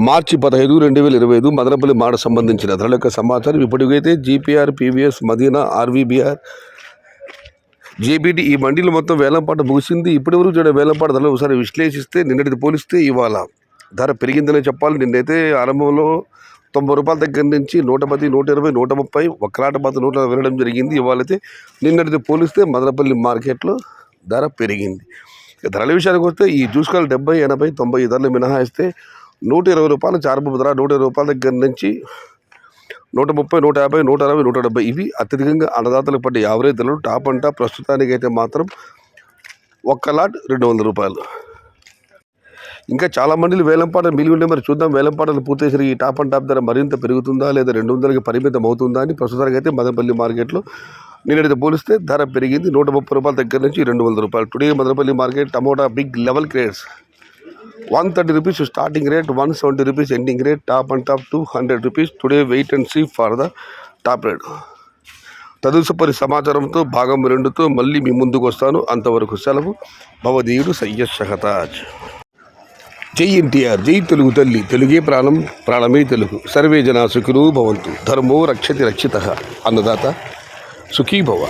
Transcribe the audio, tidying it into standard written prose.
మార్చి 15, 2025 మదనపల్లి మాట సంబంధించిన ధరల యొక్క సమాచారం. ఇప్పటికైతే జీపీఆర్, పీవీఎస్, మదీనా, ఆర్వీబీఆర్, జేబీటీ ఈ మండీలు మొత్తం వేలంపాట ముగిసింది. ఇప్పటి వరకు చూడే వేలంపాట ధరలు ఒకసారి విశ్లేషిస్తే నిన్నటిది పోలిస్తే ఇవాళ ధర పెరిగిందనే చెప్పాలి. నిన్నైతే ఆరంభంలో 90 రూపాయల దగ్గర నుంచి 110, 120, 130 ఒక్కలాట మాత్రం 140 వెళ్ళడం జరిగింది. ఇవాళైతే నిన్నటిది పోలిస్తే మదనపల్లి మార్కెట్లో ధర పెరిగింది. ధరల విషయానికి వస్తే ఈ చూసుకోవాలి 70, 80, 90 ధరలు మినహాయిస్తే 120 రూపాయల చారుపు ధర 120 రూపాయల దగ్గర నుంచి 130, 150, 160, 170 ఇవి అత్యధికంగా అన్నదాతలకు పడ్డ యావరేజ్ ధరలు. టాప్ అండ్ టాప్ ప్రస్తుతానికైతే మాత్రం ఒక్క లాట్ 200 రూపాయలు. ఇంకా చాలా మండీలు వేలంపాటలు మిగిలి ఉండే, మరి చూద్దాం వేలంపాటలు పూర్తయ్యేసరికి ఈ టాప్ అండ్ టాప్ ధర మరింత పెరుగుతుందా లేదా 200కి పరిమితం అవుతుందా అని. ప్రస్తుతానికి అయితే మదనపల్లి మార్కెట్లో నిన్నటితో పోలిస్తే ధర పెరిగింది. 130 రూపాయల దగ్గర నుంచి 200 రూపాయలు. Today Madanapalle market tomato big level grades 130 rupees starting rate, 170 rupees ending rate, top and top 200 rupees. Today wait and see for the top rate. తదుపరి సమాచారంతో భాగం 2తో మళ్ళీ మీ ముందుకు వస్తాను. అంతవరకు సెలవు. భవదీయుడు సయ్యద్ షహతాజ్. జై ఎన్టీఆర్, జై తెలుగు తల్లి, తెలుగే ప్రాణం, ప్రాణమే తెలుగు. సర్వే జనా సుఖినో భవంతు. ధర్మో రక్షతి రక్షితః. అన్నదాత సుఖీ భవ.